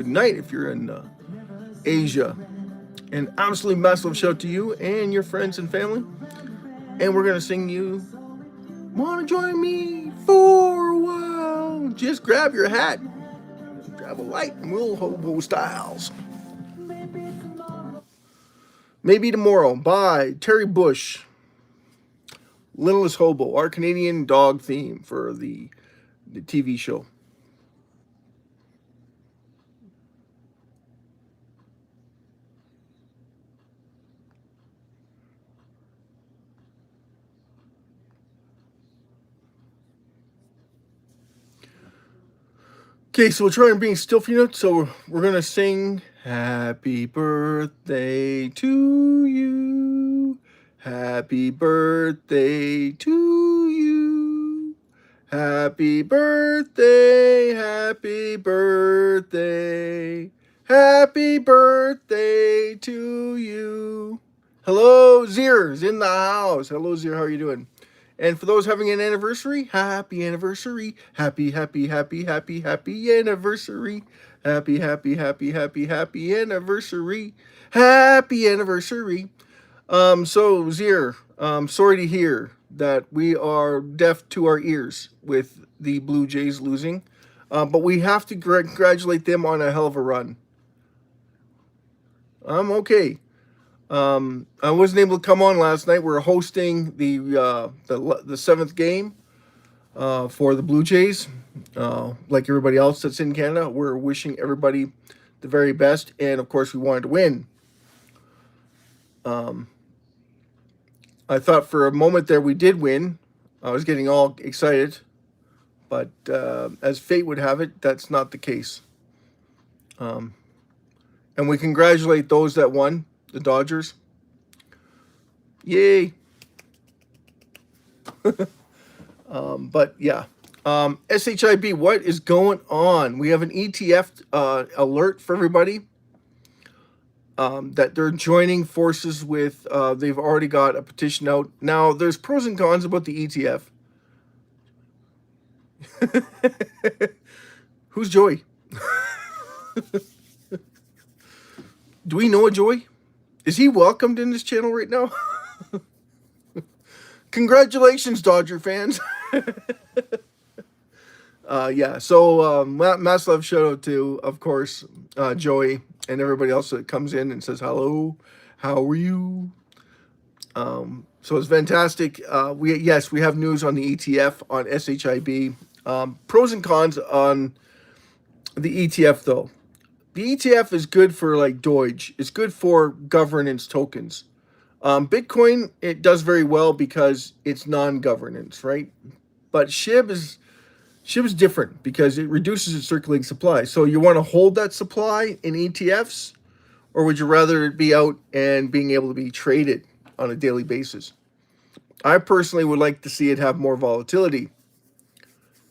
Good night if you're in Asia. And absolutely massive shout out to you and your friends and family. And we're going to sing you "Wanna Join Me for a While." Just grab your hat, grab a light, and we'll hobo styles. Maybe Tomorrow by Terry Bush. Littlest Hobo, our Canadian dog theme for the TV show. Okay, so we'll try and bring still for you. So we're going to sing "Happy Birthday to You. Happy birthday to you. Happy birthday, happy birthday. Happy birthday to you." Hello, Zier's in the house. Hello, Zier. How are you doing? And for those having an anniversary, happy anniversary. Happy, happy, happy, happy, happy anniversary. Happy, happy, happy, happy, happy anniversary. Happy anniversary. So Zier, sorry to hear that we are deaf to our ears with the Blue Jays losing. But we have to congratulate them on a hell of a run. I'm okay. I wasn't able to come on last night. We're hosting the seventh game for the Blue Jays. Like everybody else that's in Canada, we're wishing everybody the very best, and of course, we wanted to win. I thought for a moment there we did win. I was getting all excited, but as fate would have it, that's not the case. And we congratulate those that won. The Dodgers. Yay. But yeah. SHIB, what is going on? We have an ETF alert for everybody that they're joining forces with. They've already got a petition out. Now, there's pros and cons about the ETF. Who's Joy? Do we know a Joy? Is he welcomed in this channel right now? Congratulations, Dodger fans. Yeah, so mass love shout out to, of course, Joey and everybody else that comes in and says, hello, how are you? So it's fantastic. We have news on the ETF on SHIB. Pros and cons on the ETF, though. The ETF is good for like Doge. It's good for governance tokens. Bitcoin, it does very well because it's non-governance, right? But SHIB is different because it reduces its circulating supply. So you want to hold that supply in ETFs, or would you rather it be out and being able to be traded on a daily basis? I personally would like to see it have more volatility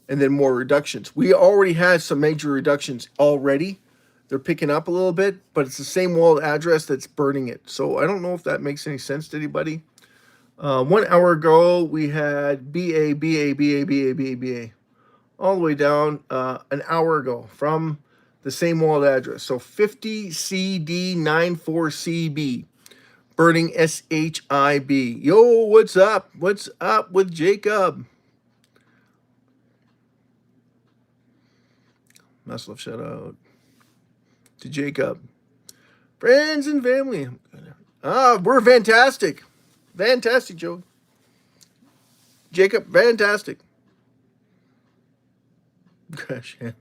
and then more reductions. We already had some major reductions already. They're picking up a little bit, but it's the same wallet address that's burning it. So I don't know if that makes any sense to anybody. 1 hour ago, we had BA, all the way down an hour ago from the same wallet address. So 50CD94CB, burning SHIB. Yo, what's up? What's up with Jacob? Massive shout out to Jacob. Friends and family. We're fantastic. Fantastic, Joe. Jacob, fantastic. Gosh, yeah.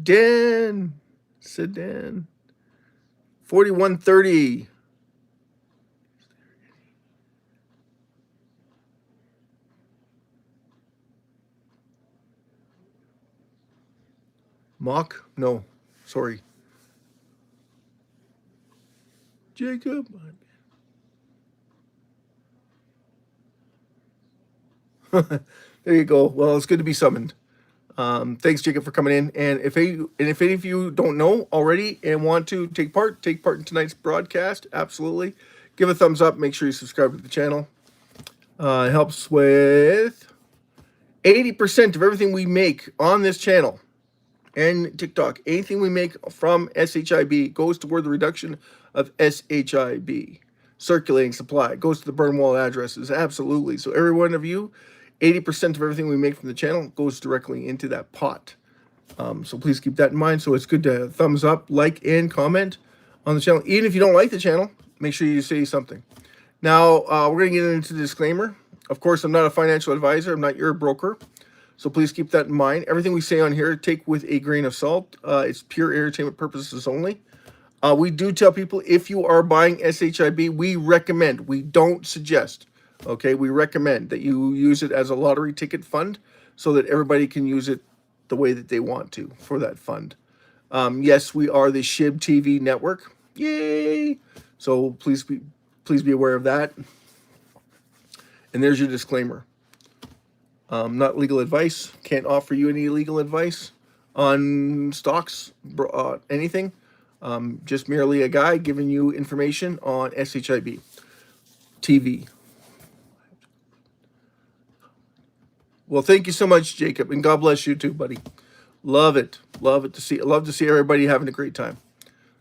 Dan. Sedan. 4130. Mock? No. Sorry. Jacob. There you go. Well, it's good to be summoned. Thanks, Jacob, for coming in. And if any of you don't know already and want to take part in tonight's broadcast, absolutely. Give a thumbs up. Make sure you subscribe to the channel. It helps with 80% of everything we make on this channel and TikTok. Anything we make from SHIB goes toward the reduction of SHIB. Circulating supply goes to the burn wall addresses. Absolutely. So every one of you, 80% of everything we make from the channel goes directly into that pot. So please keep that in mind. So it's good to thumbs up, like, and comment on the channel. Even if you don't like the channel, make sure you say something. Now, we're going to get into the disclaimer. Of course, I'm not a financial advisor. I'm not your broker. So please keep that in mind. Everything we say on here, take with a grain of salt. It's pure entertainment purposes only. We do tell people, if you are buying SHIB, we recommend, we don't suggest, okay? We recommend that you use it as a lottery ticket fund so that everybody can use it the way that they want to for that fund. Yes, we are the SHIB TV network. Yay! So please be aware of that. And there's your disclaimer. Not legal advice. Can't offer you any legal advice on stocks, anything. Just merely a guy giving you information on SHIB TV. Well, thank you so much, Jacob, and God bless you too, buddy. Love it. Love to see everybody having a great time.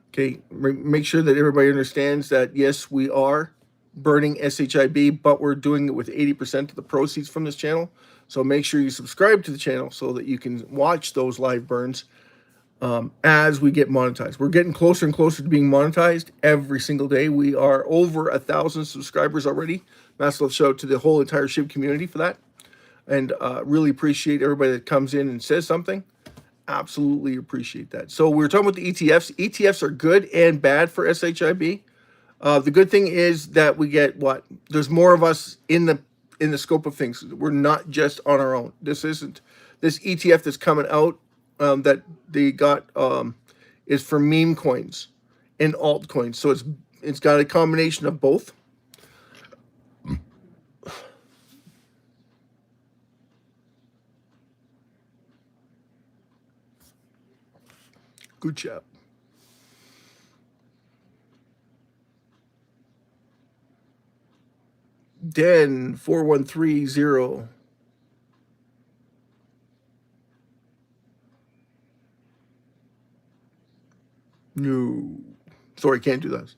Okay, make sure that everybody understands that, yes, we are burning SHIB, but we're doing it with 80% of the proceeds from this channel. So make sure you subscribe to the channel so that you can watch those live burns as we get monetized. We're getting closer and closer to being monetized every single day. We are over 1,000 subscribers already. Massive shout out to the whole entire SHIB community for that. And really appreciate everybody that comes in and says something. Absolutely appreciate that. So we're talking about the ETFs. ETFs are good and bad for SHIB. The good thing is that we get what? There's more of us in the scope of things. We're not just on our own. This ETF that's coming out that they got is for meme coins and altcoins. So it's got a combination of both. Good job. Den 4130. No. Sorry, can't do that.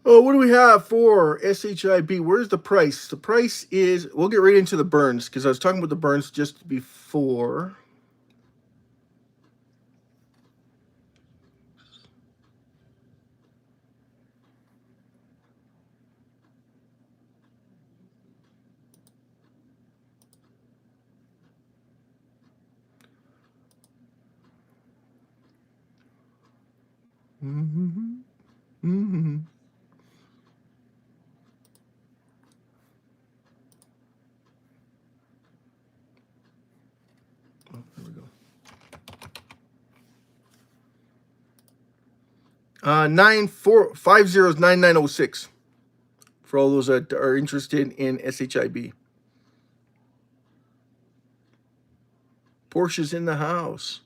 Oh, what do we have for SHIB? Where's the price? The price is, we'll get right into the burns because I was talking about the burns just before. Mm-hmm. Mm-hmm. Oh, there we go. 94509906 for all those that are interested in SHIB. Porsche's in the house.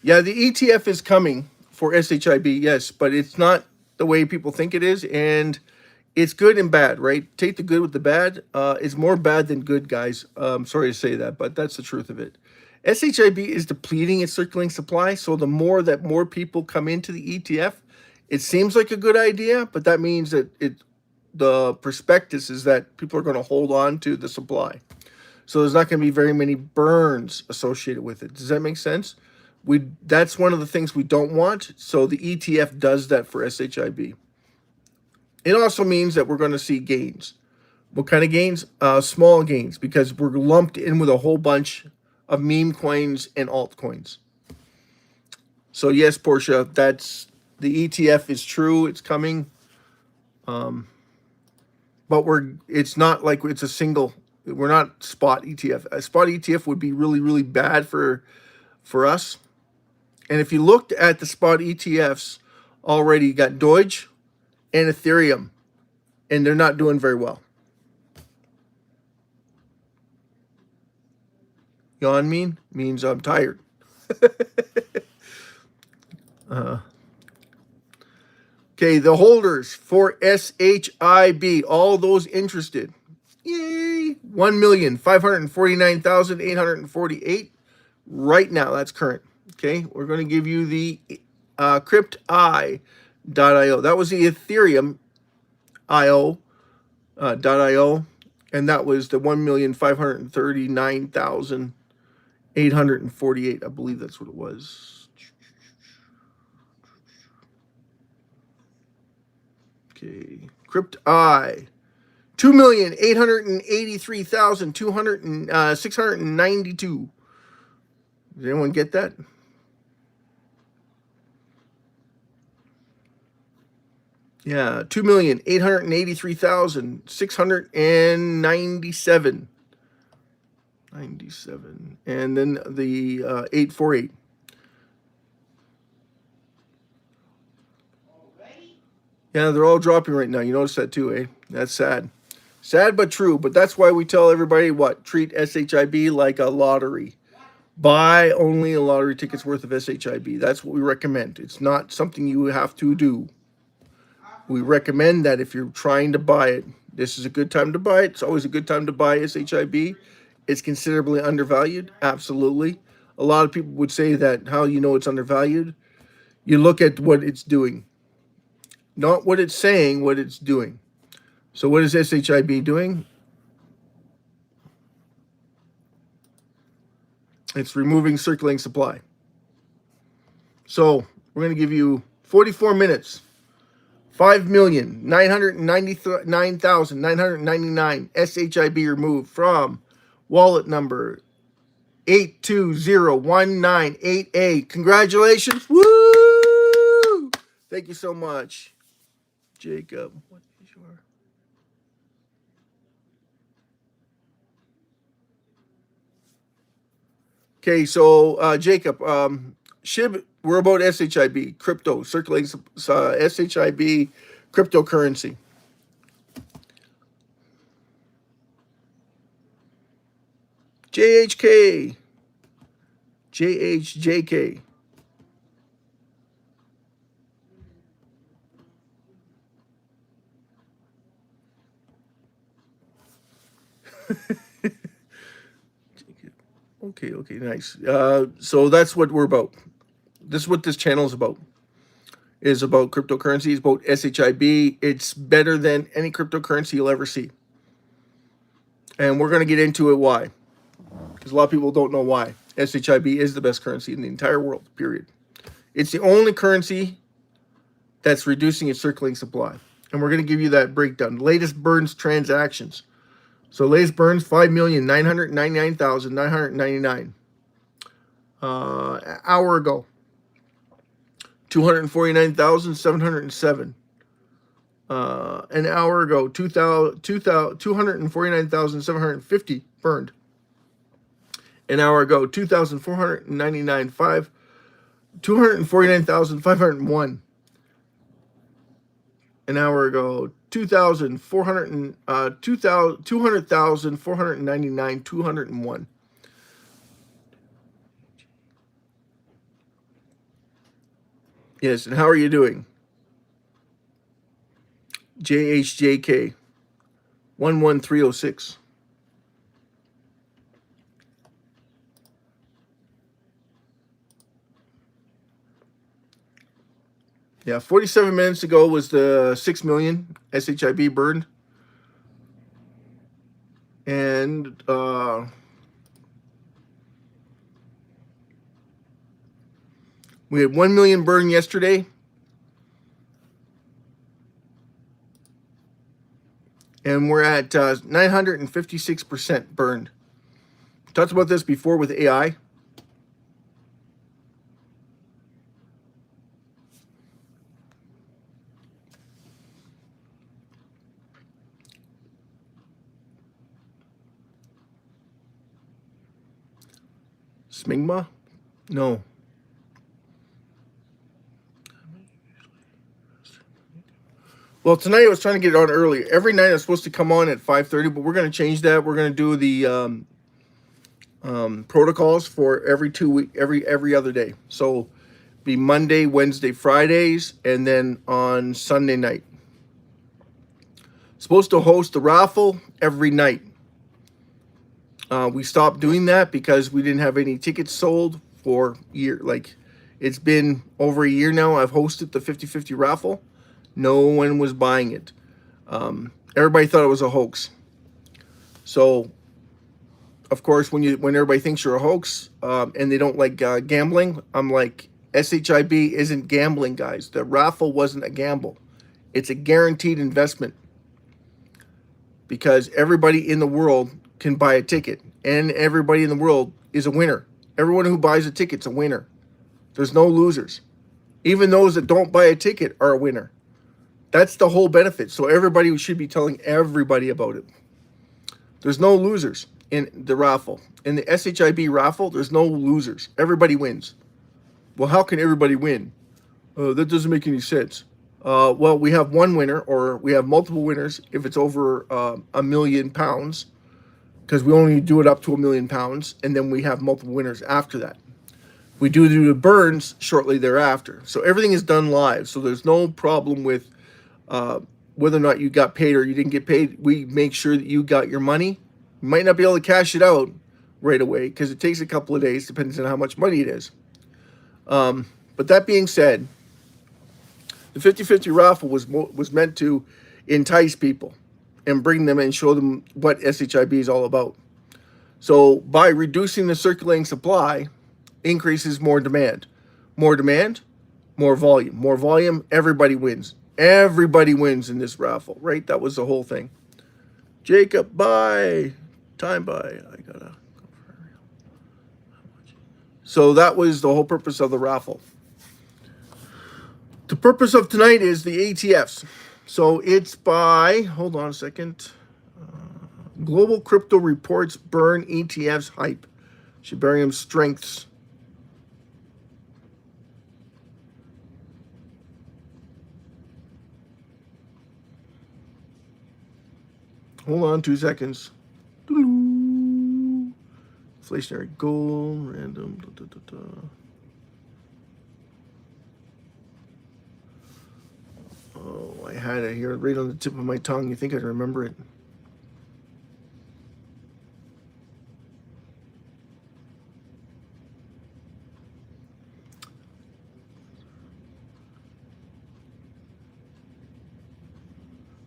Yeah, the ETF is coming for SHIB, yes, but it's not the way people think it is, and it's good and bad, right? Take the good with the bad. It's more bad than good, guys. Sorry to say that, but that's the truth of it. SHIB is depleting its circulating supply, so the more people come into the ETF, it seems like a good idea, but that means that the prospectus is that people are going to hold on to the supply. So there's not going to be very many burns associated with it. Does that make sense? That's one of the things we don't want. So the ETF does that for SHIB. It also means that we're going to see gains. What kind of gains? Small gains, because we're lumped in with a whole bunch of meme coins and altcoins. So yes, Portia, that's the ETF is true. It's coming. But it's not like it's a single. We're not spot ETF. A spot ETF would be really, really bad for us. And if you looked at the spot ETFs already, you got Doge and Ethereum, and they're not doing very well. Yawn means I'm tired. Okay, the holders for SHIB, all those interested. Yay! 1,549,848 right now. That's current. Okay, we're going to give you the crypti.io. That was the Ethereum .io, and that was the 1,539,848. I believe that's what it was. Okay, crypti. 2,883,692. Did anyone get that? Yeah, 2,883,697. 97. And then the 848. Yeah, they're all dropping right now. You notice that too, eh? That's sad. Sad but true. But that's why we tell everybody what? Treat SHIB like a lottery. Buy only a lottery ticket's worth of SHIB. That's what we recommend. It's not something you have to do. We recommend that if you're trying to buy it, this is a good time to buy it. It's always a good time to buy SHIB. It's considerably undervalued. Absolutely. A lot of people would say that how you know it's undervalued. You look at what it's doing. Not what it's saying, what it's doing. So what is SHIB doing? It's removing circulating supply. So we're going to give you 44 minutes. 5,999,999 SHIB removed from wallet number 8201988. Congratulations. Woo! Thank you so much, Jacob. What is your... Okay, so Jacob, SHIB, we're about SHIB, crypto, circulating SHIB cryptocurrency. JHK, JHJK. Okay, nice. So that's what we're about. This is what this channel is about. Is about cryptocurrency. It's about SHIB. It's better than any cryptocurrency you'll ever see. And we're going to get into it why. Because a lot of people don't know why. SHIB is the best currency in the entire world, period. It's the only currency that's reducing its circulating supply. And we're going to give you that breakdown. Latest burns transactions. So latest burns, 5,999,999. Hour ago, 249,707. An hour ago, 249,750 burned. An hour ago, 249,501. An hour ago, 200,499, 201. Yes, and how are you doing? JHJK 11306. Yeah, 47 minutes ago was the 6 million SHIB burned. And we had 1 million burned yesterday. And we're at 956% burned. Talked about this before with AI. Smigma? No. Well, tonight I was trying to get it on earlier. Every night I was supposed to come on at 5:30, but we're going to change that. We're going to do the protocols for every 2 week, every other day. So be Monday, Wednesday, Fridays, and then on Sunday night. Supposed to host the raffle every night. We stopped doing that because we didn't have any tickets sold for year. Like, it's been over a year now. I've hosted the 50-50 raffle. No one was buying it. Everybody thought it was a hoax. So, of course, when everybody thinks you're a hoax and they don't like gambling, I'm like, SHIB isn't gambling, guys. The raffle wasn't a gamble. It's a guaranteed investment because everybody in the world can buy a ticket, and everybody in the world is a winner. Everyone who buys a ticket's a winner. There's no losers. Even those that don't buy a ticket are a winner. That's the whole benefit. So everybody should be telling everybody about it. There's no losers in the raffle. In the SHIB raffle, there's no losers. Everybody wins. Well, how can everybody win? That doesn't make any sense. Well, we have one winner, or we have multiple winners if it's over £1 million, because we only do it up to £1 million, and then we have multiple winners after that. We do the burns shortly thereafter. So everything is done live. So there's no problem with whether or not you got paid or you didn't get paid. We make sure that you got your money. You might not be able to cash it out right away because it takes a couple of days, depending on how much money it is. But that being said, the 50-50 raffle was meant to entice people and bring them and show them what SHIB is all about. So by reducing the circulating supply, increases more demand. More demand, more volume. More volume, everybody wins. Everybody wins in this raffle, right? That was the whole thing. Jacob, bye. Time bye. I gotta go for a real. So that was the whole purpose of the raffle. The purpose of tonight is the ETFs. So it's by, hold on a second. Global Crypto Reports Burn ETFs Hype. Shibarium Strengths. Hold on 2 seconds. Inflationary gold, random. Oh, I had it here right on the tip of my tongue. You think I'd remember it?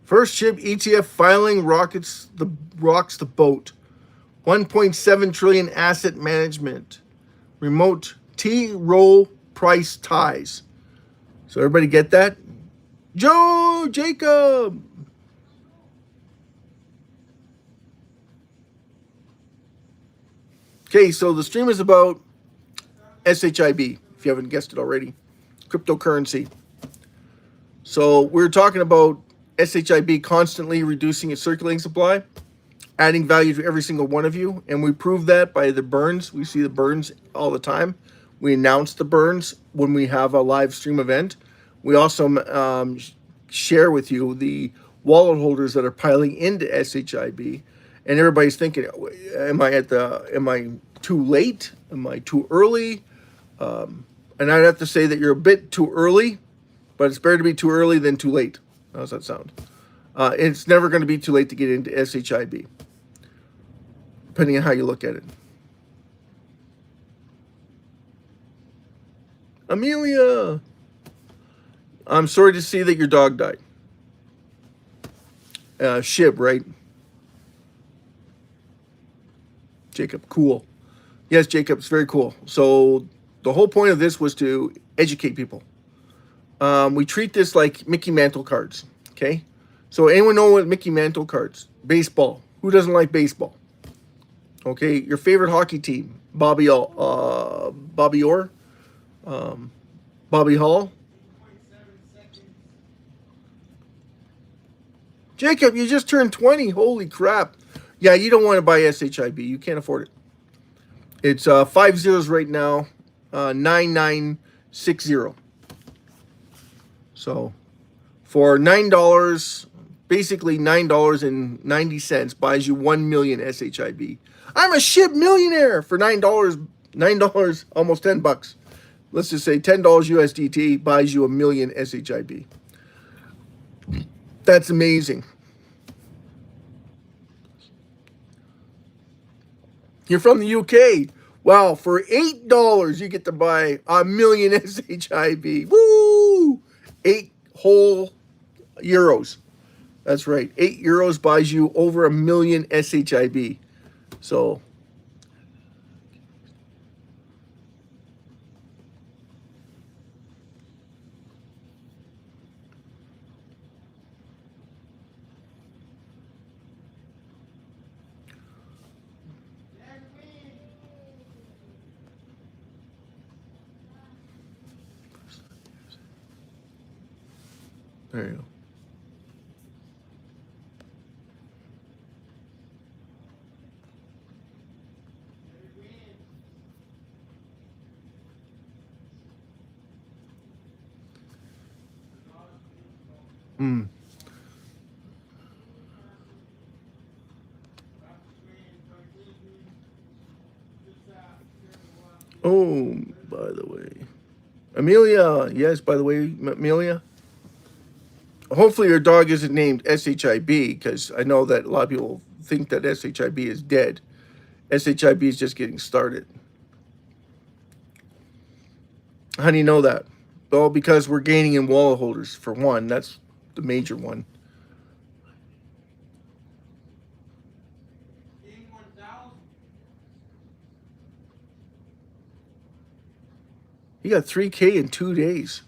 First SHIB ETF filing rocks the boat. 1.7 trillion asset management. Remote T-roll price ties. So everybody get that? Joe, Jacob. Okay, so the stream is about SHIB, if you haven't guessed it already. Cryptocurrency. So we're talking about SHIB constantly reducing its circulating supply, adding value to every single one of you. And we prove that by the burns. We see the burns all the time. We announce the burns when we have a live stream event. We also share with you the wallet holders that are piling into SHIB. And everybody's thinking, am I too late? Am I too early? And I'd have to say that you're a bit too early, but it's better to be too early than too late. How's that sound? It's never going to be too late to get into SHIB, depending on how you look at it. Amelia, I'm sorry to see that your dog died. SHIB, right? Jacob, cool. Yes, Jacob, it's very cool. So the whole point of this was to educate people. We treat this like Mickey Mantle cards, okay? So anyone know what Mickey Mantle cards? Baseball. Who doesn't like baseball? Okay, your favorite hockey team? Bobby Orr? Bobby Hall? Jacob, you just turned 20. Holy crap. Yeah, you don't want to buy SHIB. You can't afford it. It's 5 zeros right now, 9960. So for $9, basically $9.90 buys you 1 million SHIB. I'm a SHIB millionaire for $9, almost $10. let's just say $10 USDT buys you 1 million SHIB. That's amazing. You're from the UK. Wow, for $8 you get to buy 1 million SHIB. Woo! 8 whole euros. That's right. 8 euros buys you over 1 million SHIB. So there you go. Oh, by the way. Amelia. Yes, by the way, Amelia. Hopefully your dog isn't named SHIB, because I know that a lot of people think that SHIB is dead. SHIB is just getting started. How do you know that? Well, because we're gaining in wallet holders, for one. That's the major one. You got 3K in 2 days.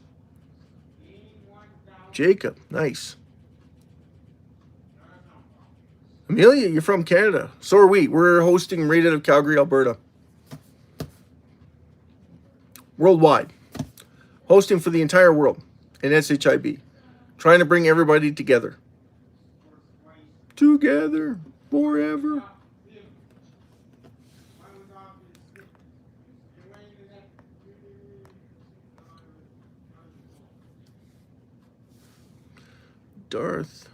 Jacob, nice. Amelia, you're from Canada. So are we. We're hosting right out of Calgary, Alberta. Worldwide. Hosting for the entire world in SHIB. Trying to bring everybody together. Together forever. Darth.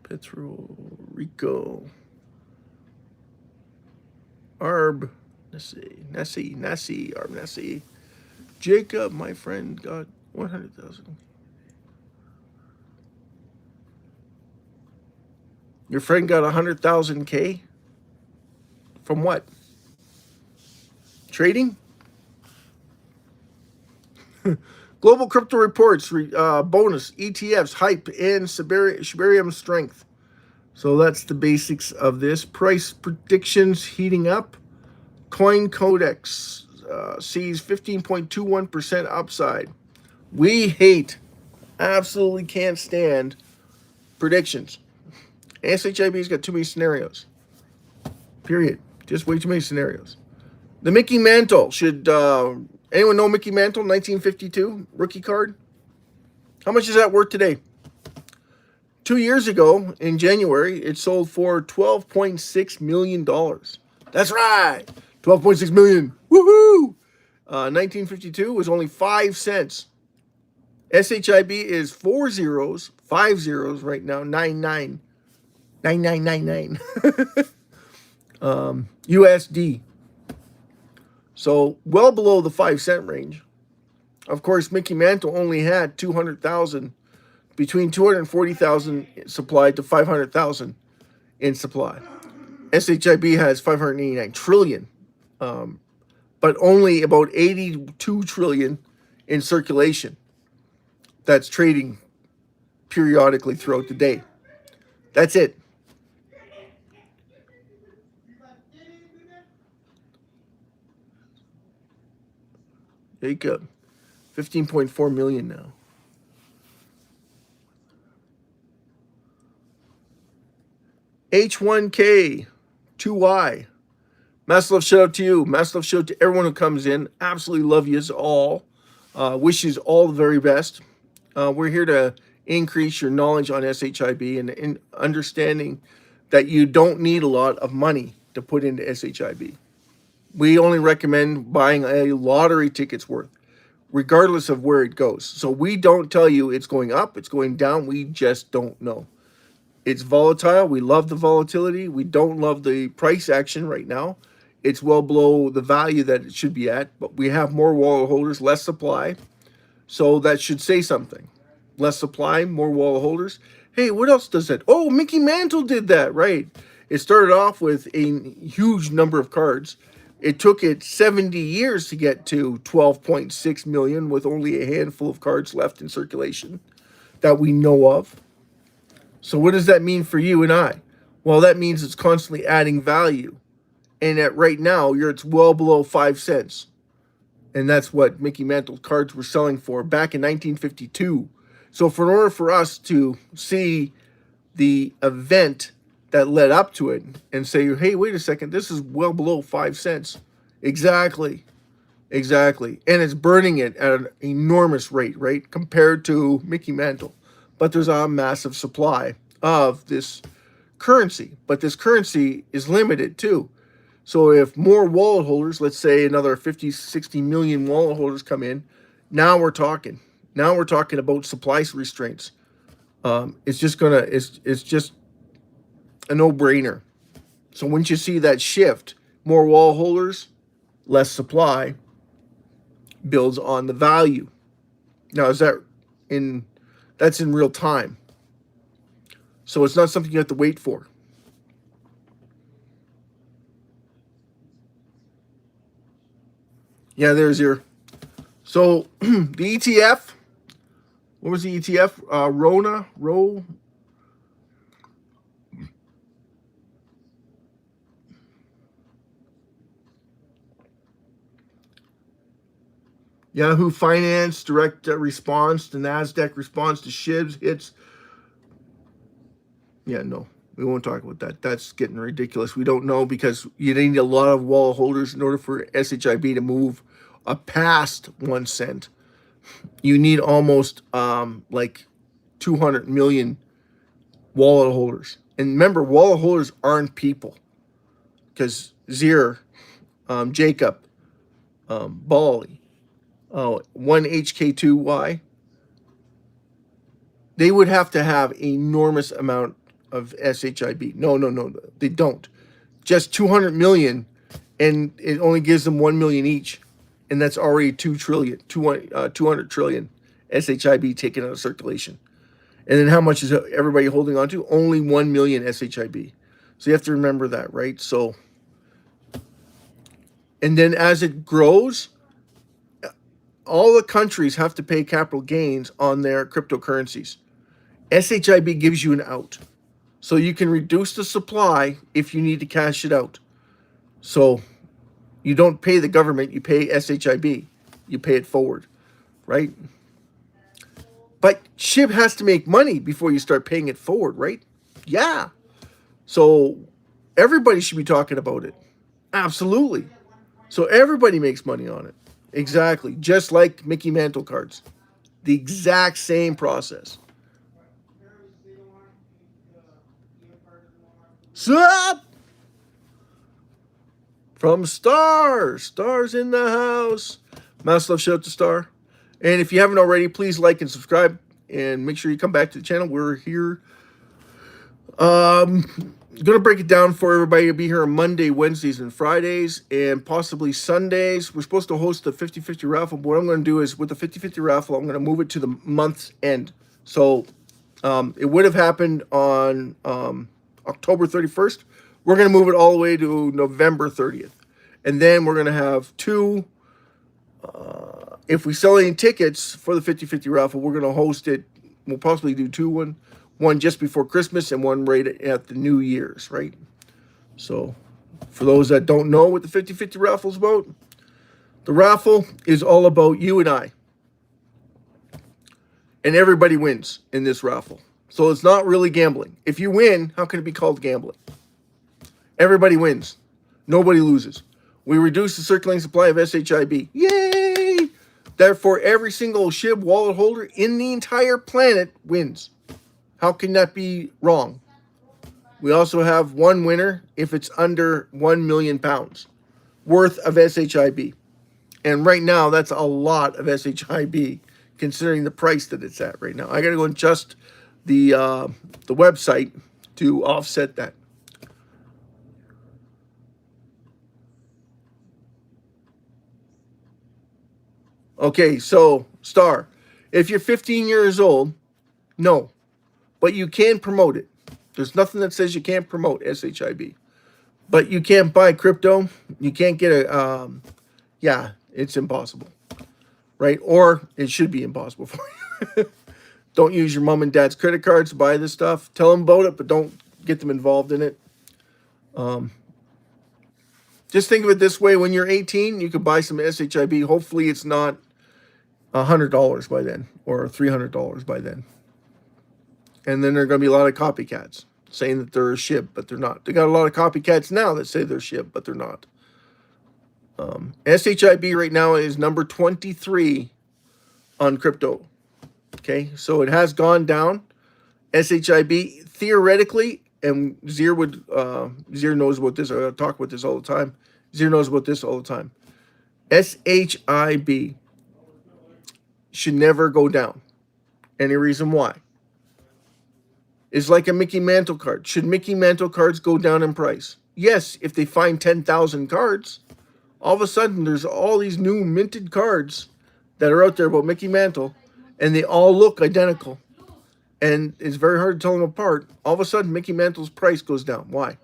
Petro Rico. Arb. Nessie. Arb Nessie. Jacob, my friend, got 100,000. Your friend got 100,000 K? From what? Trading? Global crypto reports, bonus, ETFs, hype, and Siberium strength. So that's the basics of this. Price predictions heating up. Coin Codex sees 15.21% upside. We hate, absolutely can't stand predictions. SHIB's got too many scenarios. Period. Just way too many scenarios. The Mickey Mantle. Should anyone know Mickey Mantle, 1952 rookie card? How much is that worth today? 2 years ago, in January, it sold for $12.6 million. That's right. 12.6 million. Woohoo! 1952 was only 5 cents. SHIB is 4 zeros, 5 zeros right now, 9999. USD. So well below the 5 cent range. Of course, Mickey Mantle only had 200,000, between 240,000 supply to 500,000 in supply. SHIB has 589 trillion, but only about 82 trillion in circulation. That's trading periodically throughout the day. That's it. Jacob, 15.4 million now. H1K, 2Y. Massive love shout out to you. Massive love shout out to everyone who comes in. Absolutely love you all. Wish you all the very best. We're here to increase your knowledge on SHIB and understanding that you don't need a lot of money to put into SHIB. We only recommend buying a lottery ticket's worth, regardless of where it goes. So we don't tell you it's going up, it's going down. We just don't know. It's volatile. We love the volatility. We don't love the price action right now. It's well below the value that it should be at, but we have more wallet holders, less supply. So that should say something. Less supply, more wallet holders. Hey, what else does that? Oh, Mickey Mantle did that, right? It started off with a huge number of cards. It took it 70 years to get to 12.6 million with only a handful of cards left in circulation that we know of. So what does that mean for you and I? Well, that means it's constantly adding value. And at right now, it's well below 5 cents. And that's what Mickey Mantle cards were selling for back in 1952. So in order for us to see the event that led up to it and say, hey, wait a second, this is well below 5 cents. Exactly. Exactly. And it's burning it at an enormous rate, right? Compared to Mickey Mantle. But there's a massive supply of this currency. But this currency is limited too. So if more wallet holders, let's say another 50, 60 million wallet holders come in, now we're talking. Now we're talking about supply restraints. It's just a no-brainer. So once you see that shift, more wallet holders, less supply, builds on the value. Now, that's in real time. So it's not something you have to wait for. Yeah, there's your. So the ETF. What was the ETF? Yahoo Finance direct response to NASDAQ response to SHIBs hits. Yeah, no, we won't talk about that. That's getting ridiculous. We don't know because you need a lot of wallet holders in order for SHIB to move past 1 cent. You need almost like 200 million wallet holders. And remember, wallet holders aren't people. Because Zier, Jacob, Bali, 1HK2Y, they would have to have enormous amount of SHIB. No, they don't. Just 200 million, and it only gives them 1 million each. And that's already 200 trillion SHIB taken out of circulation. And then how much is everybody holding on to? Only 1 million SHIB. So you have to remember that, right? So, and then as it grows, all the countries have to pay capital gains on their cryptocurrencies. SHIB gives you an out. So you can reduce the supply if you need to cash it out. So you don't pay the government, you pay SHIB. You pay it forward, right? But SHIB has to make money before you start paying it forward, right? Yeah. So everybody should be talking about it. Absolutely. So everybody makes money on it. Exactly. Just like Mickey Mantle cards. The exact same process. Sup? From Star. Star's in the house. Mass love, shout out to Star. And if you haven't already, please like and subscribe. And make sure you come back to the channel. We're here. Going to break it down for everybody. I'll be here on Monday, Wednesdays, and Fridays. And possibly Sundays. We're supposed to host the 50-50 raffle. But what I'm going to do is, with the 50-50 raffle, I'm going to move it to the month's end. So it would have happened on October 31st. We're going to move it all the way to November 30th. And then we're going to have two, if we sell any tickets for the 50-50 raffle, we're going to host it. We'll possibly do two, one just before Christmas and one right at the New Year's, right? So for those that don't know what the 50-50 raffle is about, the raffle is all about you and I. And everybody wins in this raffle. So it's not really gambling. If you win, how can it be called gambling? Everybody wins. Nobody loses. We reduce the circulating supply of SHIB. Yay! Therefore, every single SHIB wallet holder in the entire planet wins. How can that be wrong? We also have one winner if it's under 1 million pounds worth of SHIB. And right now, that's a lot of SHIB considering the price that it's at right now. I got to go and adjust the website to offset that. Okay, so Star, if you're 15 years old, no, but you can promote it. There's nothing that says you can't promote SHIB, but you can't buy crypto. You can't get a, yeah, it's impossible, right? Or it should be impossible for you. Don't use your mom and dad's credit cards to buy this stuff. Tell them about it, but don't get them involved in it. Just think of it this way: when you're 18, you could buy some SHIB. Hopefully, it's not $100 by then or $300 by then. And then there are going to be a lot of copycats saying that they're a SHIB, but they're not. They got a lot of copycats now that say they're SHIB, but they're not. SHIB right now is number 23 on crypto. Okay, so it has gone down. SHIB theoretically, and Zir knows about this. I talk about this all the time. Zir knows about this all the time. SHIB should never go down. Any reason why? It's like a Mickey Mantle card. Should Mickey Mantle cards go down in price? Yes, if they find 10,000 cards, all of a sudden there's all these new minted cards that are out there about Mickey Mantle, and they all look identical. And it's very hard to tell them apart. All of a sudden, Mickey Mantle's price goes down. Why?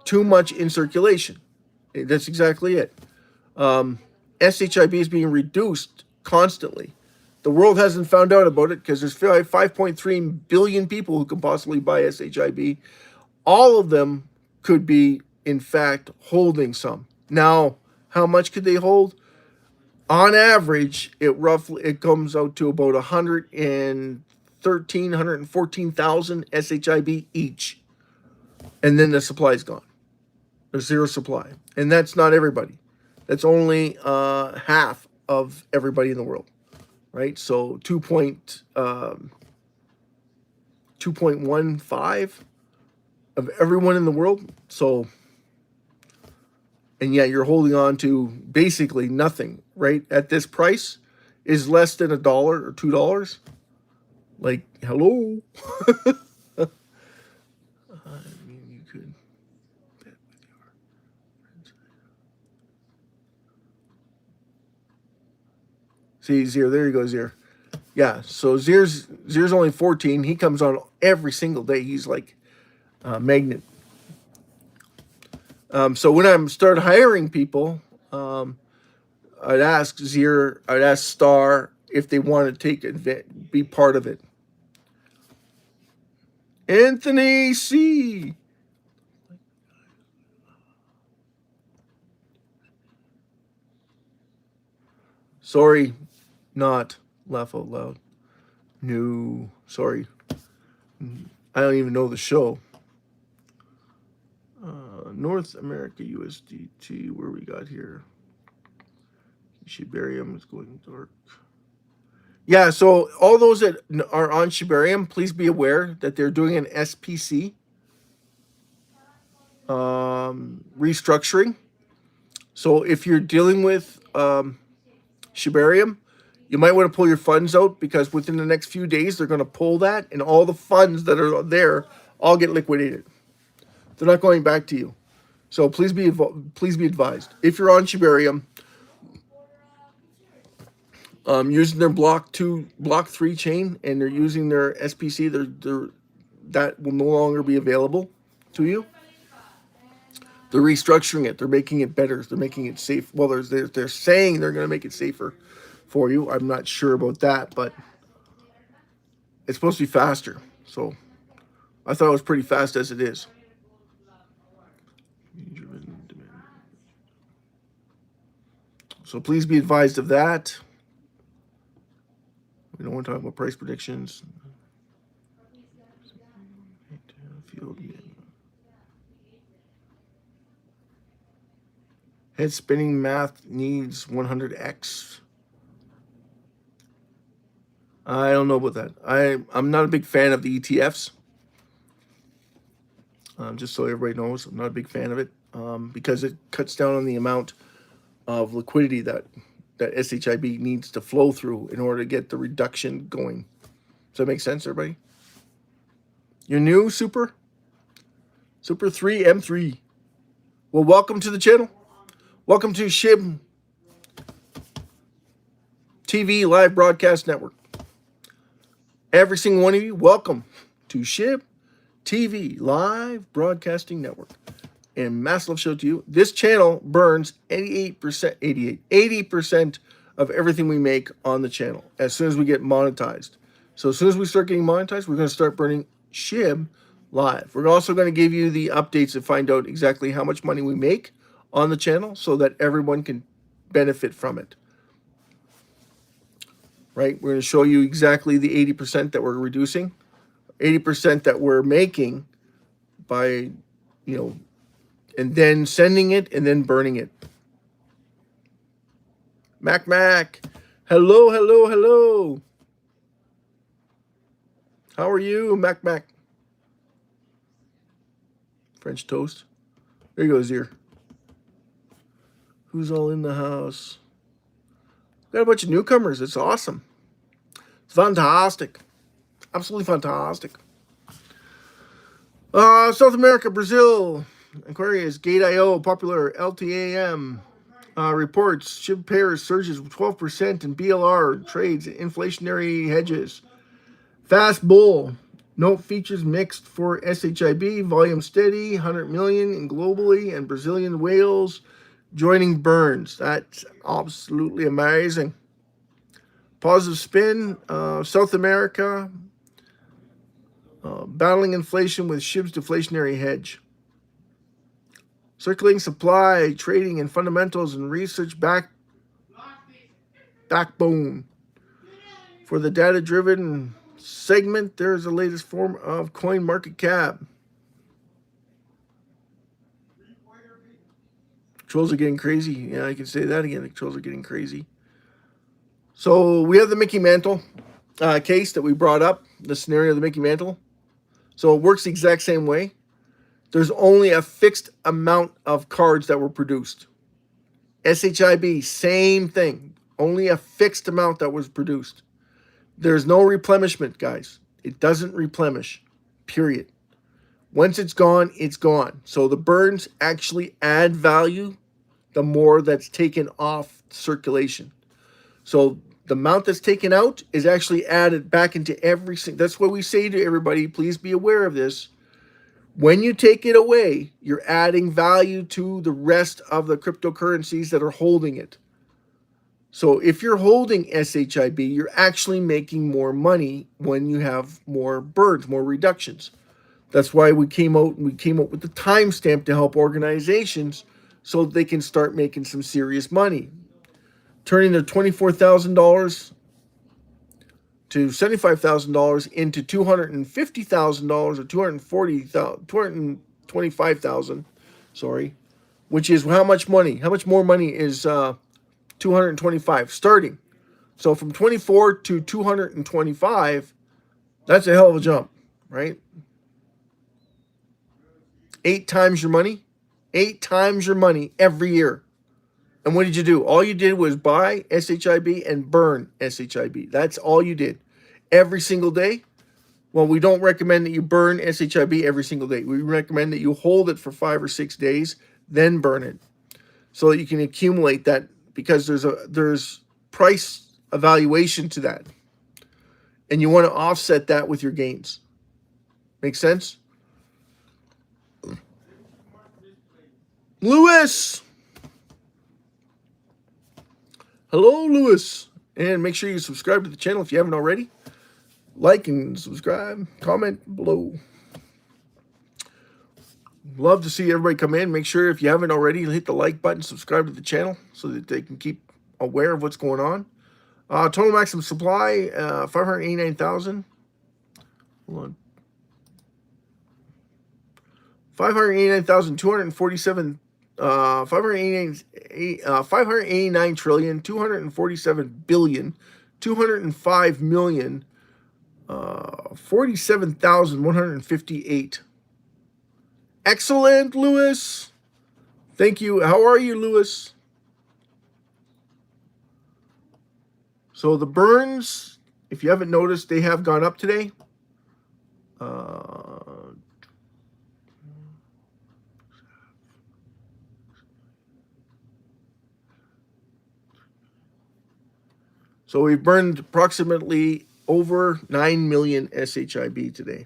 Too much in circulation. That's exactly it. SHIB is being reduced constantly. The world hasn't found out about it because there's 5.3 billion people who can possibly buy SHIB. All of them could be, in fact, holding some. Now, how much could they hold? On average, it comes out to about 114,000 SHIB each. And then the supply's gone. There's zero supply. And that's not everybody. That's only half of everybody in the world. Right? So 2.15 of everyone in the world. So, and yet you're holding on to basically nothing, right? At this price is less than $1 or $2. Like, hello? I mean, you could bet with your friends. See, Zir, there you go, Zir. Yeah, so Zir's only 14. He comes on every single day. He's like a magnet. So when I start hiring people, I'd ask Zir, I'd ask Star if they want to be part of it. Anthony C. Sorry, not laugh out loud. No, sorry. I don't even know the show. North America USDT, where we got here. Shibarium is going dark. Yeah, so all those that are on Shibarium, please be aware that they're doing an SPC restructuring. So if you're dealing with Shibarium, you might want to pull your funds out because within the next few days they're going to pull that, and all the funds that are there all get liquidated. They're not going back to you. So please be advised. If you're on Shibarium, using their block 3 chain, and they're using their SPC, that will no longer be available to you. They're restructuring it. They're making it better. They're making it safe. Well, they're saying they're going to make it safer for you. I'm not sure about that, but it's supposed to be faster. So I thought it was pretty fast as it is. So please be advised of that. We don't want to talk about price predictions. Head spinning math needs 100x. I don't know about that. I'm not a big fan of the ETFs. Just so everybody knows, I'm not a big fan of it because it cuts down on the amount of liquidity that SHIB needs to flow through in order to get the reduction going. Does that make sense, everybody? You're new, Super? Super 3 M3. Well, welcome to the channel. Welcome to SHIB TV Live Broadcast Network. Every single one of you, welcome to SHIB TV Live Broadcasting Network. And massive love show to you. This channel burns 80% of everything we make on the channel as soon as we get monetized. So as soon as we start getting monetized, we're going to start burning SHIB live. We're also going to give you the updates to find out exactly how much money we make on the channel so that everyone can benefit from it. Right? We're going to show you exactly the 80% that we're reducing, 80% that we're making by, and then sending it and then burning it. Mac. Hello. How are you, Mac? French toast. There he goes, here. Who's all in the house? Got a bunch of newcomers. It's awesome. It's fantastic. Absolutely fantastic. South America, Brazil. Aquarius, Gate.io, Popular, LTAM. Reports, SHIB pairs surges 12% in BLR trades, inflationary hedges. Fast bull. Note features mixed for SHIB, volume steady, 100 million in globally, and Brazilian whales joining burns. That's absolutely amazing. Positive spin, South America, battling inflation with SHIB's deflationary hedge. Circulating supply, trading, and fundamentals and research backbone. For the data-driven segment, there's the latest form of coin market cap. Controls are getting crazy. Yeah, I can say that again. The controls are getting crazy. So we have the Mickey Mantle case that we brought up, the scenario of the Mickey Mantle. So it works the exact same way. There's only a fixed amount of cards that were produced. SHIB, same thing. Only a fixed amount that was produced. There's no replenishment, guys. It doesn't replenish, period. Once it's gone, it's gone. So the burns actually add value the more that's taken off circulation. So the amount that's taken out is actually added back into every single. That's what we say to everybody. Please be aware of this. When you take it away, you're adding value to the rest of the cryptocurrencies that are holding it. So if you're holding SHIB, you're actually making more money when you have more burns, more reductions. That's why we came out with the timestamp to help organizations so they can start making some serious money. Turning their $24,000 to $75,000 into $250,000 or $225,000, sorry, which is how much money? How much more money is 225 starting? So from 24 to 225, that's a hell of a jump, right? 8 times your money, 8 times your money every year. And what did you do? All you did was buy SHIB and burn SHIB. That's all you did. Every single day. Well, we don't recommend that you burn SHIB every single day. We recommend that you hold it for 5 or 6 days, then burn it. So that you can accumulate that, because there's price evaluation to that. And you want to offset that with your gains. Make sense? Lewis! Hello, Lewis. And make sure you subscribe to the channel if you haven't already. Like and subscribe. Comment below. Love to see everybody come in. Make sure if you haven't already, hit the like button, subscribe to the channel so that they can keep aware of what's going on. Total maximum supply, 589,000. Hold on. 589,247. 589 trillion, 247 billion, 205 million, 47,158. Excellent, Lewis. Thank you. How are you, Lewis? So the burns, if you haven't noticed, they have gone up today. So we've burned approximately over 9 million SHIB today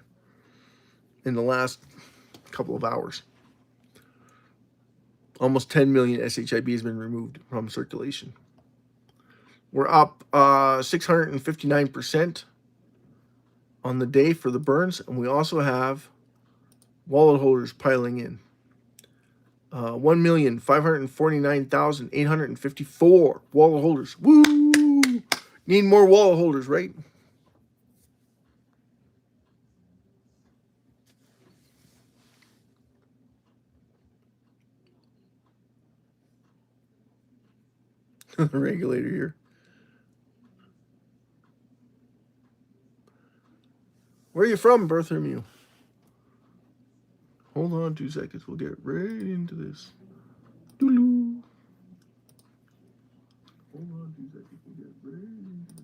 in the last couple of hours. Almost 10 million SHIB has been removed from circulation. We're up 659% on the day for the burns, and we also have wallet holders piling in. 1,549,854 wallet holders. Woo! Need more wallet holders, right? The regulator here. Where are you from, Berthermew? Hold on 2 seconds. We'll get right into this. Doodaloo. Hold on 2 seconds. We'll get right into this.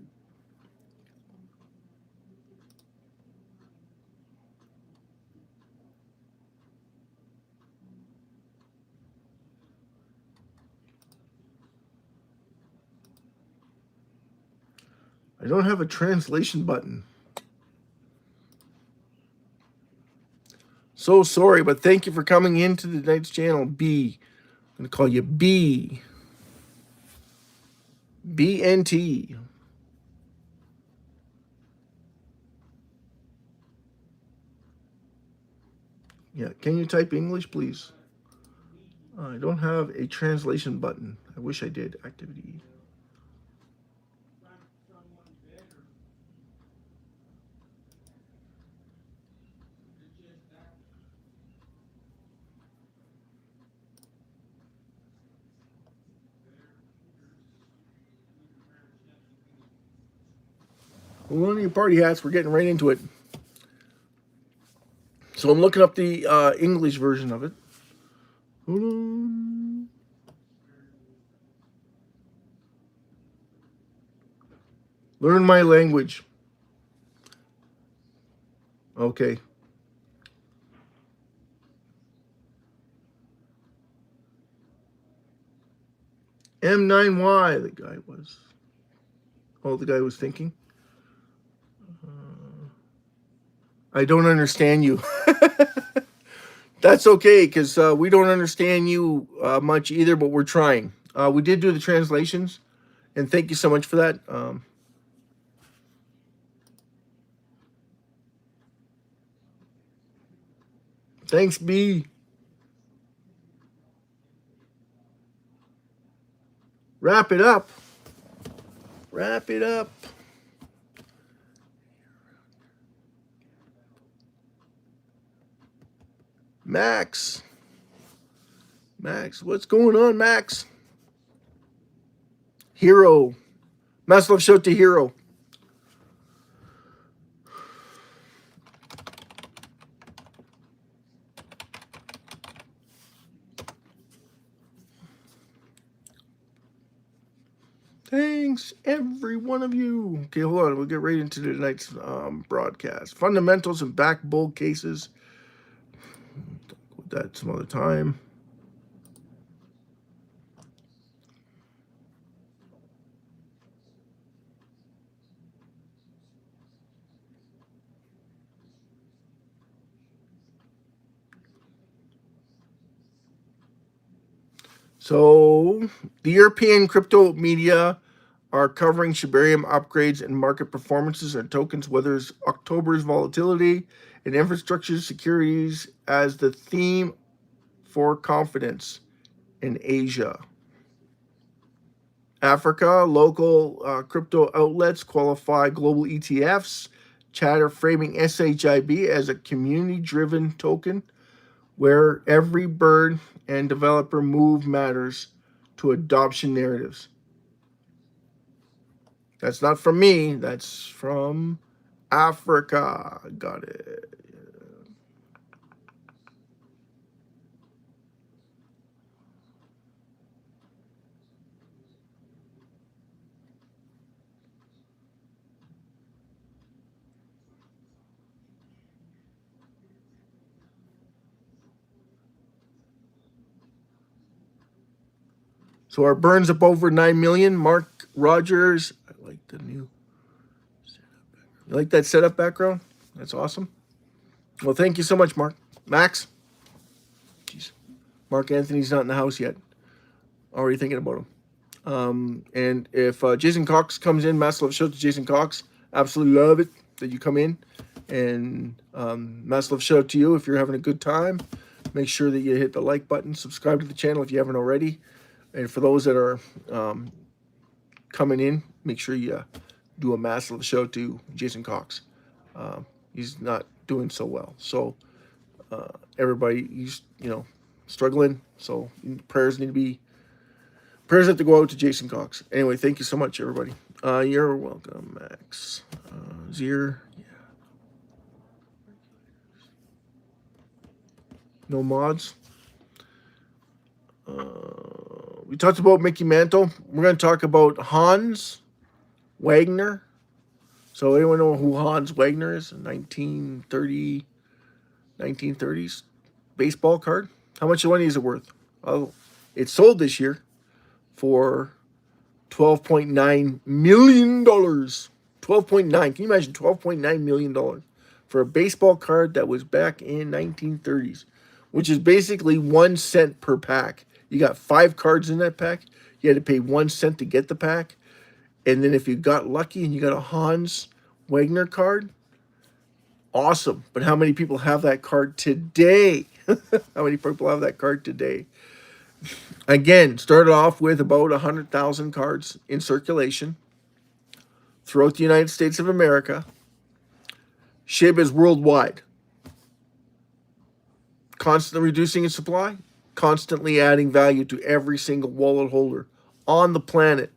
I don't have a translation button. So sorry, but thank you for coming into the tonight's channel, B. I'm going to call you B. BNT. Yeah, can you type English, please? I don't have a translation button. I wish I did. Activity. Hold on to your party hats. We're getting right into it. So I'm looking up the English version of it. Hold on. Learn my language. Okay. M9Y, the guy was. Oh, the guy was thinking. I don't understand you. That's okay, because we don't understand you much either, but we're trying. We did do the translations, and thank you so much for that. Thanks, B. Wrap it up. Wrap it up. Max. Max, what's going on, Max? Hero. Mass love show to Hero. Thanks, every one of you. Okay, hold on. We'll get right into tonight's broadcast. Fundamentals and back bull cases. Talk about that some other time. So, the European crypto media are covering Shibarium upgrades and market performances and tokens, weathers October's volatility and infrastructure securities as the theme for confidence in Asia. Africa, local crypto outlets qualify global ETFs, chatter framing SHIB as a community-driven token where every bird and developer move matters to adoption narratives. That's not from me. That's from Africa. Got it. So our burns up over 9 million. Mark Rogers, I like the new setup. You like that setup background? That's awesome. Well, thank you so much, Mark. Max? Jeez. Mark Anthony's not in the house yet. Already thinking about him. And if Jason Cox comes in, massive love show to Jason Cox. Absolutely love it that you come in. And massive love show to you if you're having a good time. Make sure that you hit the like button, subscribe to the channel if you haven't already. And for those that are coming in, make sure you do a massive love show to Jason Cox. He's not doing so well. So everybody, he's struggling. So prayers have to go out to Jason Cox. Anyway, thank you so much, everybody. You're welcome, Max. Zier, yeah. No mods. We talked about Mickey Mantle. We're going to talk about Honus Wanger. So anyone know who Honus Wanger is? 1930s baseball card. How much money is it worth? Oh, it sold this year for $12.9 million. 12.9. Can you imagine $12.9 million for a baseball card that was back in 1930s, which is basically 1 cent per pack. You got 5 cards in that pack. You had to pay 1 cent to get the pack. And then if you got lucky and you got a Honus Wanger card, awesome. But how many people have that card today? How many people have that card today? Again, started off with about 100,000 cards in circulation throughout the United States of America. SHIB is worldwide. Constantly reducing its supply, constantly adding value to every single wallet holder on the planet.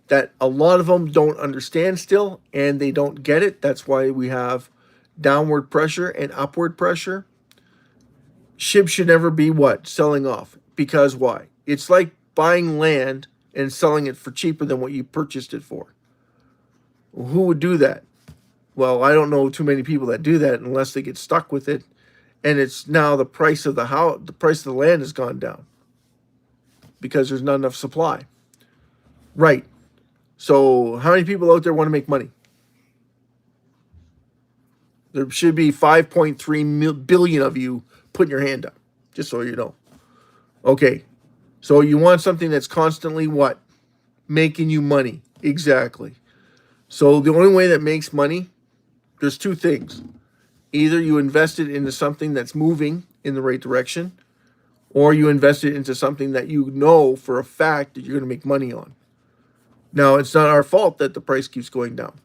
That a lot of them don't understand still, and they don't get it. That's why we have downward pressure and upward pressure. SHIB should never be what? Selling off. Because why? It's like buying land and selling it for cheaper than what you purchased it for. Well, who would do that? Well, I don't know too many people that do that unless they get stuck with it. And it's now the price of the house, the price of the land has gone down because there's not enough supply. Right. So how many people out there want to make money? There should be 5.3 billion of you putting your hand up, just so you know. Okay. So you want something that's constantly what? Making you money. Exactly. So the only way that makes money, there's 2 things. Either you invest it into something that's moving in the right direction, or you invest it into something that you know for a fact that you're going to make money on. Now, it's not our fault that the price keeps going down.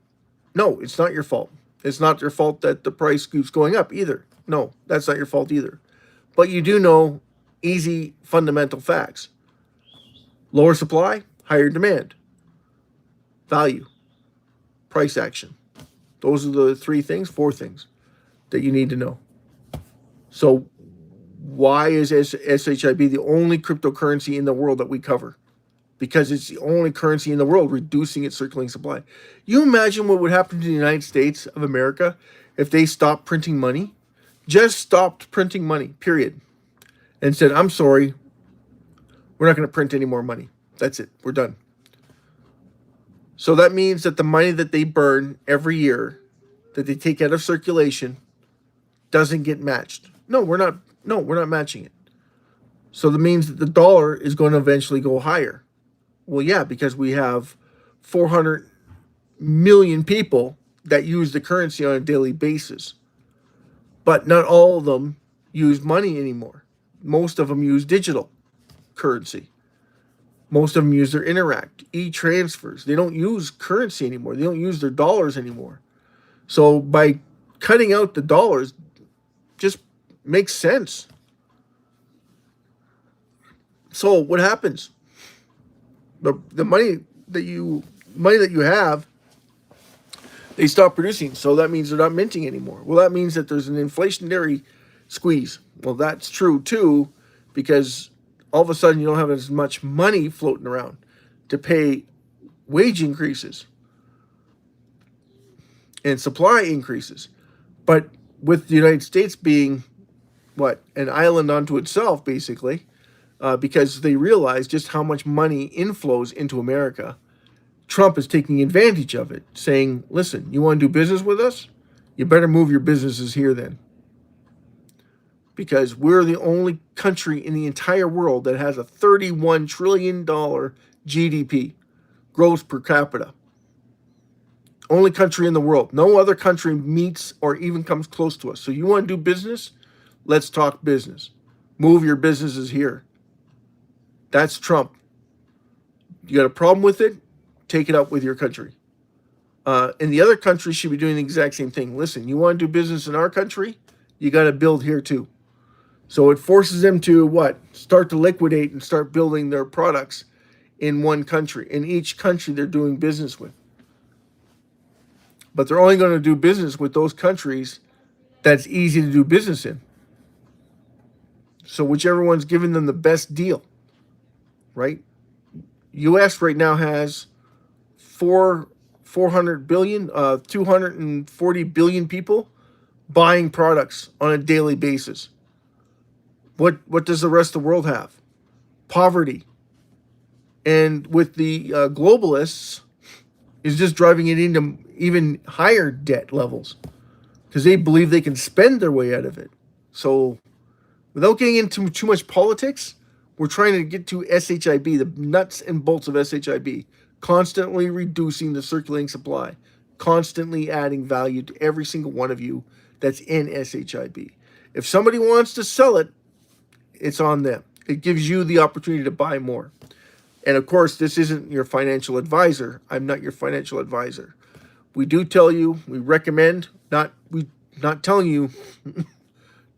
No, it's not your fault. It's not your fault that the price keeps going up either. No, that's not your fault either. But you do know easy fundamental facts. Lower supply, higher demand. Value. Price action. Those are the 3 things, 4 things that you need to know. So why is SHIB the only cryptocurrency in the world that we cover? Because it's the only currency in the world reducing its circulating supply. You imagine what would happen to the United States of America if they stopped printing money? Just stopped printing money, period. And said, I'm sorry, we're not going to print any more money. That's it. We're done. So that means that the money that they burn every year, that they take out of circulation, doesn't get matched. No, we're not matching it. So that means that the dollar is going to eventually go higher. Well, yeah, because we have 400 million people that use the currency on a daily basis. But not all of them use money anymore. Most of them use digital currency. Most of them use their Interact, e-transfers. They don't use currency anymore. They don't use their dollars anymore. So by cutting out the dollars, just makes sense. So what happens? The money that you have, they stop producing. So that means they're not minting anymore. Well, that means that there's an inflationary squeeze. Well, that's true too, because all of a sudden you don't have as much money floating around to pay wage increases and supply increases. But with the United States being what, an island unto itself, basically, because they realize just how much money inflows into America, Trump is taking advantage of it, saying, listen, you want to do business with us? You better move your businesses here then. Because we're the only country in the entire world that has a $31 trillion GDP, gross per capita. Only country in the world. No other country meets or even comes close to us. So you want to do business? Let's talk business. Move your businesses here. That's Trump. You got a problem with it? Take it up with your country. And the other countries should be doing the exact same thing. Listen, you want to do business in our country? You got to build here too. So it forces them to what? Start to liquidate and start building their products in one country, in each country they're doing business with. But they're only going to do business with those countries that's easy to do business in. So whichever one's giving them the best deal, right? U.S. right now has 400 billion, 240 billion people buying products on a daily basis. What does the rest of the world have? Poverty. And with the globalists, is just driving it into even higher debt levels because they believe they can spend their way out of it. So without getting into too much politics, we're trying to get to SHIB, the nuts and bolts of SHIB, constantly reducing the circulating supply, constantly adding value to every single one of you that's in SHIB. If somebody wants to sell it, it's on them. It gives you the opportunity to buy more. And of course, this isn't your financial advisor. I'm not your financial advisor. We do tell you, we recommend, not telling you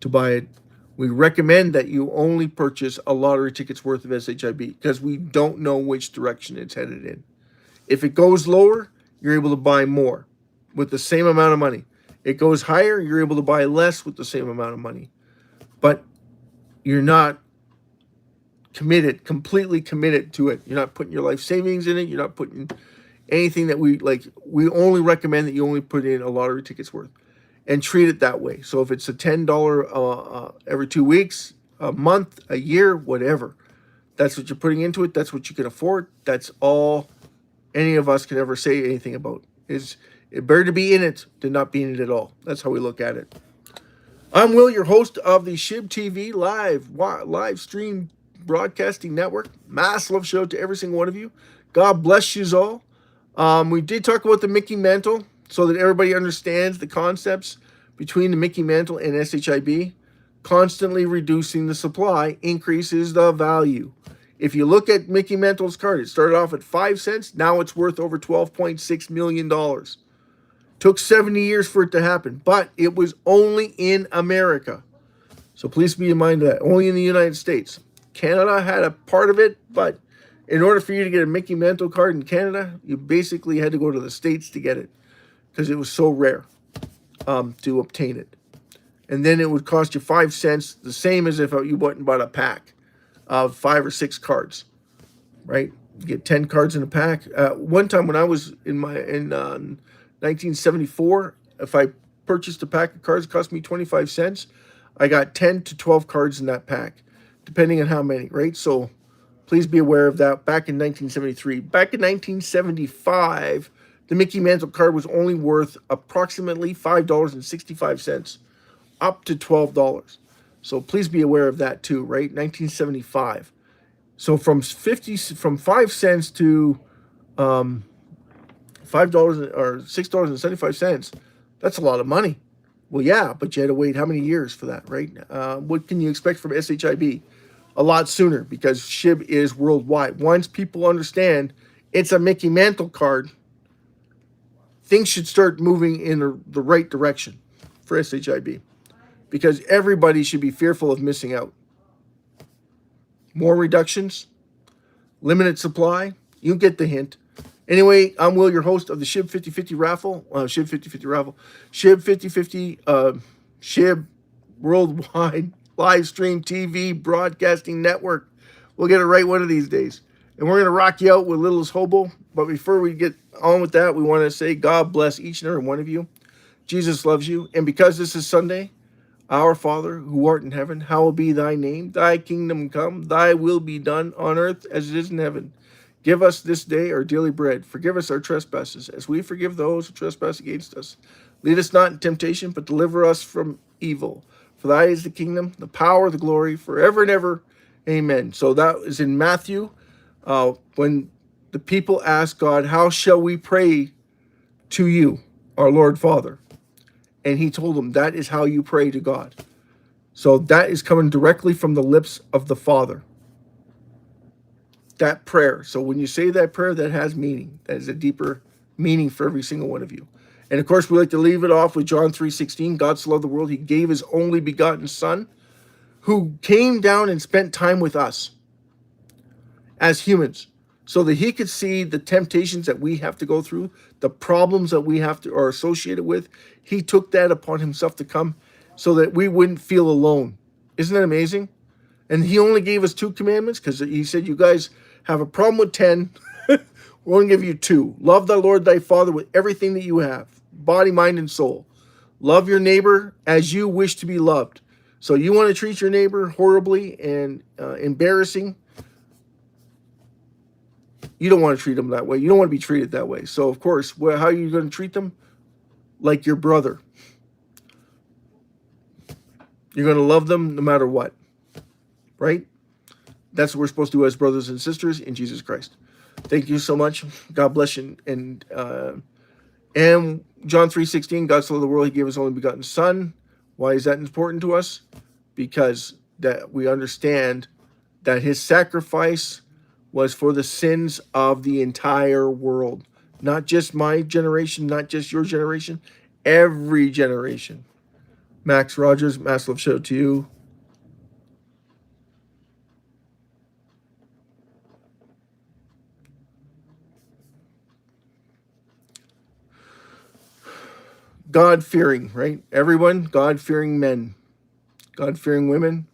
to buy it. We recommend that you only purchase a lottery ticket's worth of SHIB because we don't know which direction it's headed in. If it goes lower, you're able to buy more with the same amount of money. It goes higher, you're able to buy less with the same amount of money. But you're not completely committed to it. You're not putting your life savings in it. You're not putting anything that we we only recommend that you only put in a lottery ticket's worth and treat it that way. So if it's a $10 every 2 weeks, a month, a year, whatever, that's what you're putting into it. That's what you can afford. That's all any of us can ever say anything about. Is it better to be in it than not be in it at all? That's how we look at it. I'm Will, your host of the SHIB TV live stream broadcasting network. Mass love show to every single one of you. God bless you all. We did talk about the Mickey Mantle so that everybody understands the concepts between the Mickey Mantle and SHIB. Constantly reducing the supply increases the value. If you look at Mickey Mantle's card, it started off at 5 cents. Now it's worth over $12.6 million. Took 70 years for it to happen, but it was only in America. So please be in mind of that. Only in the United States. Canada had a part of it, but in order for you to get a Mickey Mantle card in Canada, you basically had to go to the States to get it because it was so rare to obtain it. And then it would cost you 5 cents, the same as if you went and bought a pack of 5 or 6 cards, right? You get 10 cards in a pack. One time when I was in 1974, if I purchased a pack of cards, it cost me 25 cents. I got 10 to 12 cards in that pack, depending on how many, right? So please be aware of that. Back in 1973. Back in 1975, the Mickey Mantle card was only worth approximately $5.65, up to $12. So please be aware of that too, right? 1975. So from 5 cents to $5 or $6.75, that's a lot of money. Well, yeah, but you had to wait how many years for that, right? What can you expect from SHIB? A lot sooner, because SHIB is worldwide. Once people understand it's a Mickey Mantle card, things should start moving in the right direction for SHIB, because everybody should be fearful of missing out. More reductions, limited supply, you get the hint. Anyway, I'm Will, your host of the SHIB 50/50 Raffle, SHIB 50/50 Raffle, SHIB 50/50, SHIB Worldwide Live Stream TV Broadcasting Network. We'll get it right one of these days. And we're going to rock you out with Littlest Hobo. But before we get on with that, we want to say God bless each and every one of you. Jesus loves you. And because this is Sunday, our Father, who art in heaven, hallowed be thy name. Thy kingdom come, thy will be done on earth as it is in heaven. Give us this day our daily bread. Forgive us our trespasses, as we forgive those who trespass against us. Lead us not in temptation, but deliver us from evil. For thy is the kingdom, the power, the glory, forever and ever. Amen. So that is in Matthew. When the people ask God, how shall we pray to you, our Lord Father? And he told them, that is how you pray to God. So that is coming directly from the lips of the Father. That prayer. So when you say that prayer, that has meaning. That is a deeper meaning for every single one of you. And of course, we like to leave it off with John 3:16. God so loved the world, he gave his only begotten Son, who came down and spent time with us as humans, so that he could see the temptations that we have to go through, the problems that we are associated with. He took that upon himself to come so that we wouldn't feel alone. Isn't that amazing? And he only gave us 2 commandments because he said, you guys have a problem with 10. We're going to give you 2. Love thy Lord thy Father with everything that you have, body, mind, and soul. Love your neighbor as you wish to be loved. So you want to treat your neighbor horribly and embarrassing, you don't want to treat them that way. You don't want to be treated that way. So, of course, how are you going to treat them? Like your brother. You're going to love them no matter what. Right? That's what we're supposed to do as brothers and sisters in Jesus Christ. Thank you so much. God bless you. And John 3:16, God so loved the world, he gave his only begotten Son. Why is that important to us? Because that we understand that his sacrifice was for the sins of the entire world. Not just my generation, not just your generation, every generation. Max Rogers, massive love shout out to you. God-fearing, right? Everyone, God-fearing men, God-fearing women,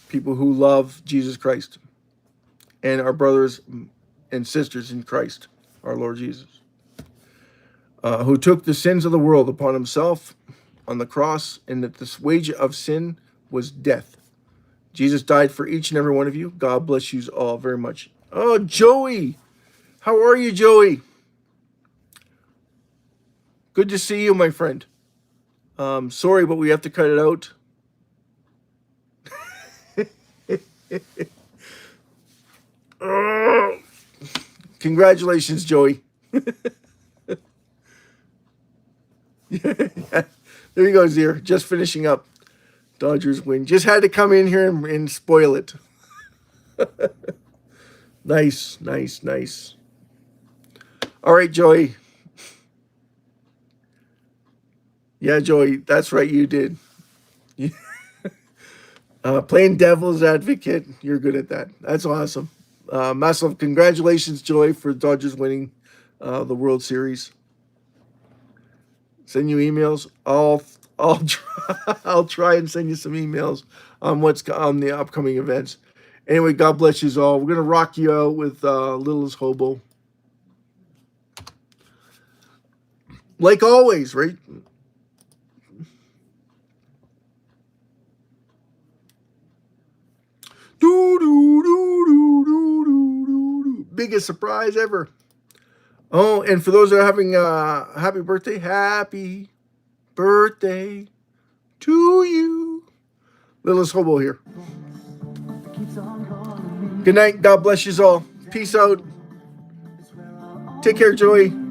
people who love Jesus Christ, and our brothers and sisters in Christ, our Lord Jesus, who took the sins of the world upon himself on the cross, and that the wage of sin was death. Jesus died for each and every one of you. God bless you all very much. Oh, Joey. How are you, Joey? Good to see you, my friend. Sorry, but we have to cut it out. Congratulations, Joey. There you go, Zier. Just finishing up. Dodgers win. Just had to come in here and spoil it. Nice, nice, nice. All right, Joey. Yeah, Joey, that's right, you did. Playing devil's advocate, you're good at that. That's awesome. Massive congratulations, Joey, for Dodgers winning the World Series. Send you emails. I'll try and send you some emails on what's on the upcoming events. Anyway, God bless you all. We're gonna rock you out with Littlest Hobo, like always, right? Do do do do do do do. Biggest surprise ever. Oh, and for those that are having happy birthday to you. Littlest Hobo here. Good night. God bless you all. Peace out. Take care, Joey.